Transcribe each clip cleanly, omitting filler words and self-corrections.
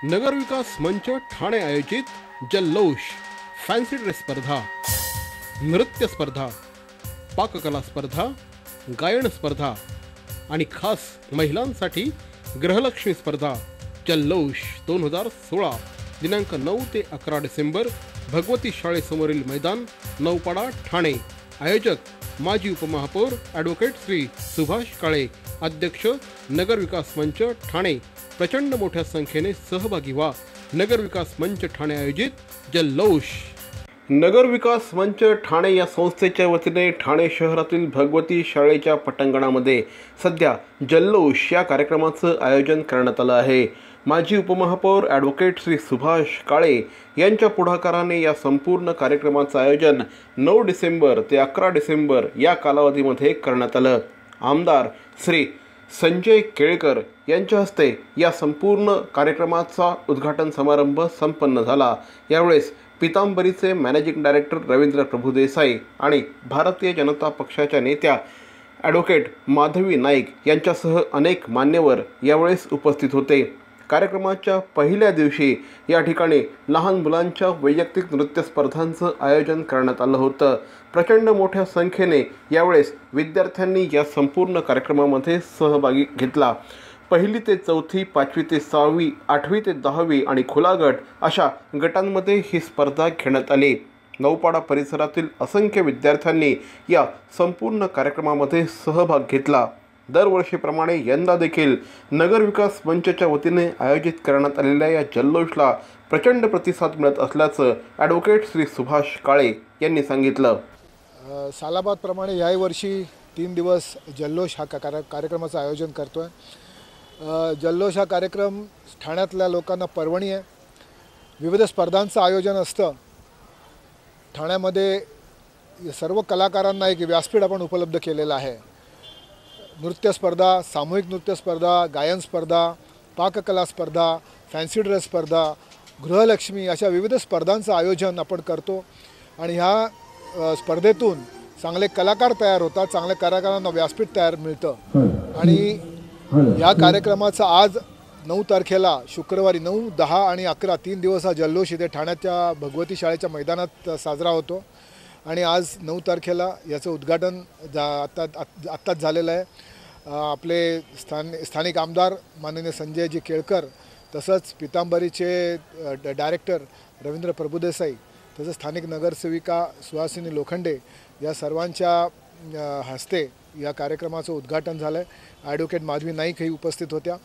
नगर विकास मंच ठाणे आयोजित जल्लोष फॅन्सी ड्रेस स्पर्धा, नृत्य स्पर्धा, पाककला स्पर्धा, गायन स्पर्धा आणि खास महिलांसाठी गृहलक्ष्मी स्पर्धा जल्लोष 2016 दिनांक 9 ते 11 डिसेंबर भगवती शाळेसमोरील मैदान नौपाडा ठाणे। आयोजक माजी उपमहापौर ॲडव्होकेट श्री सुभाष काळे, अध्यक्ष नगर विकास मंच ठाणे। प्रचंड मोठ्या संख्येने सहभागी व्हा। नगर विकास मंच ठाणे आयोजित जल्लोष। नगर विकास मंच ठाणे या संस्थेच्या वतीने ठाणे शहरातील भगवती शाळेच्या पटांगणामध्ये सध्या जल्लोष या कार्यक्रमाचं आयोजन करण्यात आलं आहे। माजी उपमहापौर ॲडव्होकेट श्री सुभाष काळे यांच्या पुढाकाराने या संपूर्ण कार्यक्रमाचं आयोजन 9 डिसेंबर ते 11 डिसेंबर या कालावधीमध्ये करण्यात आलं। आमदार श्री संजय केळकर यांच्या हस्ते या संपूर्ण कार्यक्रमाचा उद्घाटन समारंभ संपन्न झाला। यावेळेस पितांबरीचे मॅनेजिंग डायरेक्टर रवींद्र प्रभुदेसाई आणि भारतीय जनता पक्षाच्या नेत्या ॲडव्होकेट माधवी नाईक यांच्यासह अनेक मान्यवर यावेळेस उपस्थित होते। कार्यक्रमाच्या पहिल्या दिवशी या ठिकाणी लहान मुलांच्या वैयक्तिक नृत्य स्पर्धांचं आयोजन करण्यात आलं होतं। प्रचंड मोठ्या संख्येने यावेळेस विद्यार्थ्यांनी या संपूर्ण कार्यक्रमामध्ये सहभागी घेतला। पहिली ते चौथी, 5वी ते 6वी, 8वी ते 10वी आणि खुला गट अशा गटांमध्ये ही स्पर्धा घेण्यात आली। नौपाडा परिसरातील असंख्य विद्यार्थ्यांनी या संपूर्ण कार्यक्रमामध्ये सहभाग घेतला। दरवर्षीप्रमाणे यंदा देखील नगर विकास मंचच्या वतीने आयोजित करण्यात आलेल्या या जल्लोषला प्रचंड प्रतिसाद मिळत असल्याचं ॲडव्होकेट श्री सुभाष काळे यांनी सांगितलं। सालाबादप्रमाणे याही वर्षी 3 दिवस जल्लोष हा कार्यक्रमाचं आयोजन करतोय। जल्लोष हा कार्यक्रम ठाण्यातल्या लोकांना पर्वणी आहे। विविध स्पर्धांचं आयोजन असतं। ठाण्यामध्ये सर्व कलाकारांना एक व्यासपीठ आपण उपलब्ध केलेलं आहे। नृत्य स्पर्धा, सामूहिक नृत्य स्पर्धा, गायन स्पर्धा, पाककला स्पर्धा, फॅन्सी ड्रेस स्पर्धा, गृहलक्ष्मी अशा विविध स्पर्धांचं आयोजन आपण करतो आणि ह्या स्पर्धेतून चांगले कलाकार तयार होतात, चांगल्या कलाकारांना व्यासपीठ तयार मिळतं। आणि या कार्यक्रमाचा आज 9 तारखेला शुक्रवारी 9, 10 आणि 11 3 दिवस हा जल्लोष इथे ठाण्याच्या भगवती शाळेच्या मैदानात साजरा होतो आणि आज 9 तारखेला याचं उद्घाटन आत्ताच झालेलं आहे। आपले स्थानिक आमदार माननीय संजयजी केळकर, तसंच पितांबरीचे डायरेक्टर रवींद्र प्रभुदेसाई, तसंच स्थानिक नगरसेविका सुहासिनी लोखंडे या सर्वांच्या हस्ते या कार्यक्रमाचं उद्घाटन झालं आहे। ॲडव्होकेट माधवी नाईक ही उपस्थित होत्या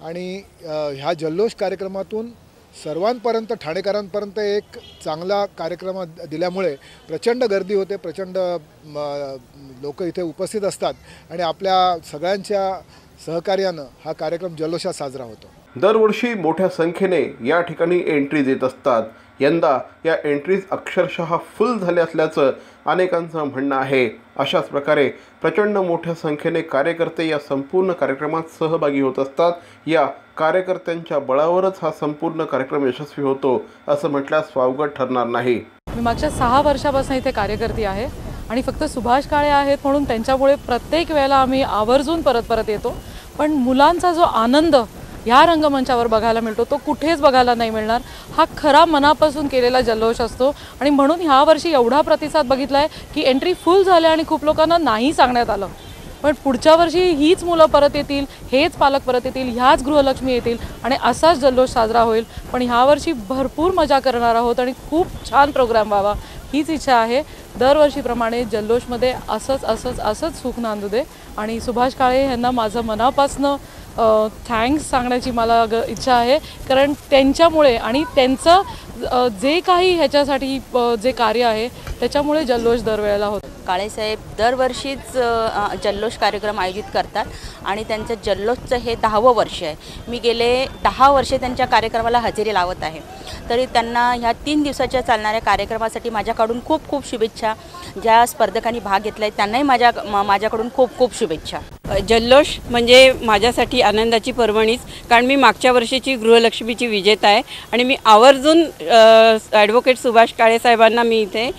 आणि ह्या जल्लोष कार्यक्रमातून सर्वांपर्यंत, ठाणेकरांपर्यंत एक चांगला कार्यक्रम दिल्यामुळे प्रचंड गर्दी होते, प्रचंड लोक इथे उपस्थित असतात आणि आपल्या सगळ्यांच्या सहकार्यानं हा कार्यक्रम जल्लोषात साजरा होतो। दरवर्षी मोठ्या संख्येने या ठिकाणी एंट्रीज येत असतात। यंदा या एंट्रीज अक्षरशः फुल झाले असल्याचं अनेकांचं म्हणणं आहे। अशाच प्रकारे प्रचंड मोठ्या संख्येने कार्यकर्ते या संपूर्ण कार्यक्रमात सहभागी होत असतात। या कार्यकर्त्यांच्या बळावरच हा संपूर्ण कार्यक्रम यशस्वी होतो असं म्हटल्यास वावगं ठरणार नाही। मी मागच्या 6 वर्षापासून इथे कार्यकर्ती आहे आणि फक्त सुभाष काळे आहेत म्हणून त्यांच्यामुळे प्रत्येक वेळेला आम्ही आवर्जून परत येतो। पण मुलांचा जो आनंद ह्या रंगमंचावर बघायला मिळतो तो कुठेच बघायला नाही मिळणार। हा खरा मनापासून केलेला जल्लोष असतो आणि म्हणून ह्या वर्षी एवढा प्रतिसाद बघितला आहे की एंट्री फुल झाल्या आणि खूप लोकांना नाही सांगण्यात आलं। पण पुढच्या वर्षी हीच मुलं परत येतील, हेच पालक परत येतील, ह्याच गृहलक्ष्मी येतील आणि असाच जल्लोष साजरा होईल। पण ह्या वर्षी भरपूर मजा करणार आहोत आणि खूप छान प्रोग्राम व्हावा हीच इच्छा आहे। दरवर्षीप्रमाणे जल्लोषमध्ये असंच सुख नांदू दे आणि सुभाष काळे यांना माझं मनापासून थँक्स सांगण्याची मला इच्छा आहे, कारण त्यांच्यामुळे आणि त्यांचं जे काही ह्याच्यासाठी जे कार्य आहे त्याच्यामुळे जल्लोष दरवेळेला होतो। काळेसाहेब दरवर्षीच जल्लोष कार्यक्रम आयोजित करतात आणि त्यांचं जल्लोषचं हे 10वं वर्ष आहे। मी गेले 10 वर्षे त्यांच्या कार्यक्रमाला हजेरी लावत आहे, तरी त्यांना ह्या 3 दिवसाच्या चालणाऱ्या कार्यक्रमासाठी माझ्याकडून खूप शुभेच्छा। ज्या स्पर्धकांनी भाग घेतला आहे त्यांनाही माझ्याकडून खूप शुभेच्छा। जल्लोष म्हणजे माझ्यासाठी आनंदाची पर्वणीच, कारण मी मागच्या वर्षीची गृहलक्ष्मीची विजेता आहे आणि मी आवर्जून ॲडव्होकेट सुभाष काळे साहेबांना मी इथे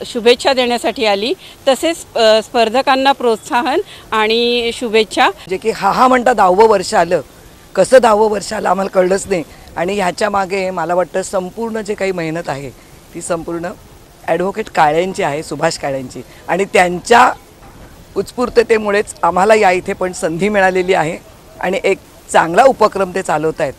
शुभेच्छा देण्यासाठी आली, तसेच स्पर्धकांना प्रोत्साहन आणि शुभेच्छा। जे की हा म्हणता 10वं वर्ष आलं कसं 10वं वर्ष आलं आम्हाला कळलंच नाही. आणि ह्याच्या मागे मला वाटतं संपूर्ण जे काही मेहनत आहे ती संपूर्ण ॲडव्होकेट काळेंची आहे, सुभाष काळेंची. आणि त्यांच्या उत्स्फूर्ततेमुळेच आम्हाला या इथे पण संधी मिळालेली आहे आणि एक चांगला उपक्रम ते चालवत आहेत.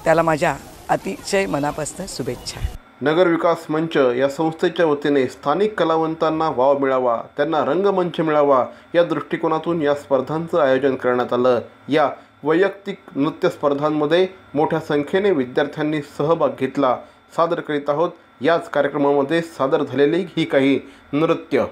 त्याला माझ्या अतिशय मनापासून शुभेच्छा. नगर विकास मंच या संस्थेच्या वतीने स्थानिक कलावंतांना वाव मिळावा, त्यांना रंगमंच मिळावा या दृष्टिकोनातून या स्पर्धांचं आयोजन करण्यात आलं. या वैयक्तिक नृत्य स्पर्धांमध्ये मोठ्या संख्येने विद्यार्थ्यांनी सहभाग घेतला. सादर करीत आहोत याच कार्यक्रमामध्ये सादर झालेली ही काही नृत्य.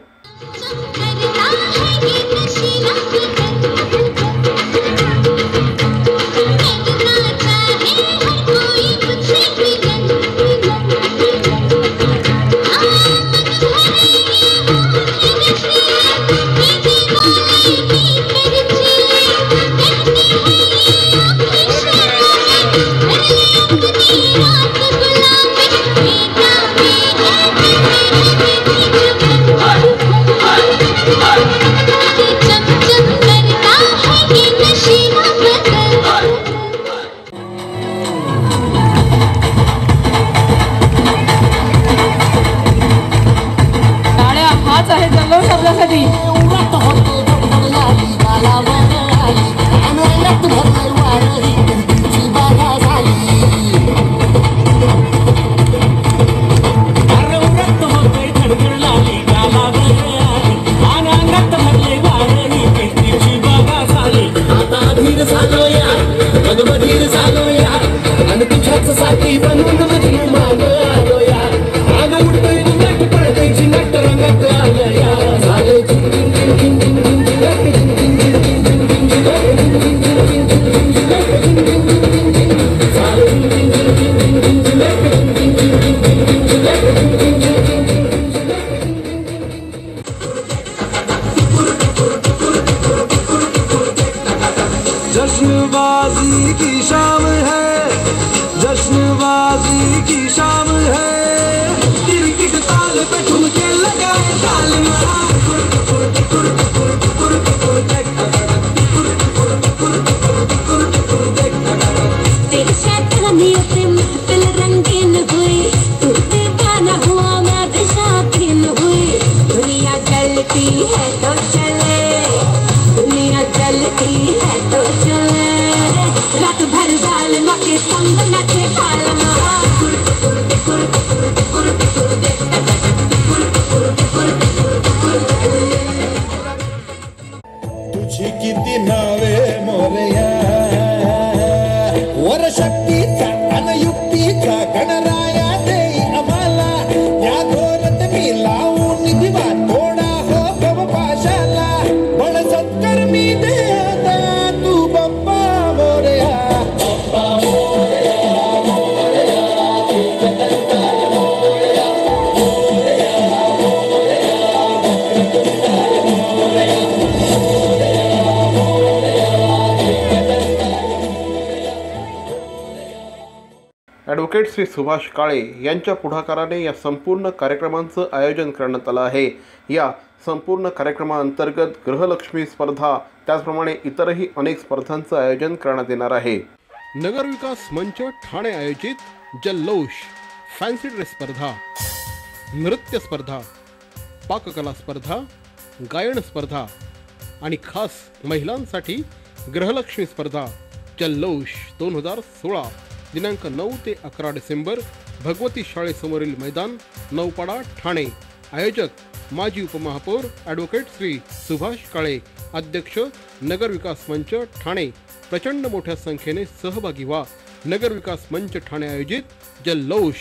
हाच आहे जल्लोष आपल्यासाठी. जश्नबाजी की शाम है, जश्नबाजी की शाम है, क्रिकेट ताल पे ठुमके लगाए ताल मारा. तेरे शैतानियों से महफिल रंगीन हुई, तू दीवाना हुआ मैं दिशाहीन हुई. दुनिया जलती है तो चले, दुनिया जलती है तो चले, रात भर जालमा के संग नचे पालमा. तुझी किती नावे मोरया, वर शक्तीचा अन युक्तीचा गणराया देई आम्हाला. या घोरत मी लावून दिवा थोडा हो गव पाशाला, बळ सत्कर्मी दे आता तू बाप्पा मोरया. ॲडव्होकेट श्री सुभाष काळे यांच्या पुढाकाराने या संपूर्ण कार्यक्रमांचं आयोजन करण्यात आलं आहे. या संपूर्ण कार्यक्रमाअंतर्गत गृहलक्ष्मी स्पर्धा त्याचप्रमाणे इतरही अनेक स्पर्धांचं आयोजन करण्यात येणार आहे. नगर विकास मंच ठाणे आयोजित जल्लोष, फॅन्सी ड्रेस स्पर्धा, नृत्य स्पर्धा, पाककला स्पर्धा, गायन स्पर्धा आणि खास महिलांसाठी गृहलक्ष्मी स्पर्धा जल्लोष 2016 दिनांक 9 ते 11 डिसेंबर भगवती शाळेसमोरील मैदान, नौपाडा, ठाणे. आयोजक माजी उपमहापौर ॲडव्होकेट श्री सुभाष काळे, अध्यक्ष नगर विकास मंच ठाणे. प्रचंड मोठ्या संख्येने सहभागी व्हा. नगर विकास मंच ठाणे आयोजित जल्लोष.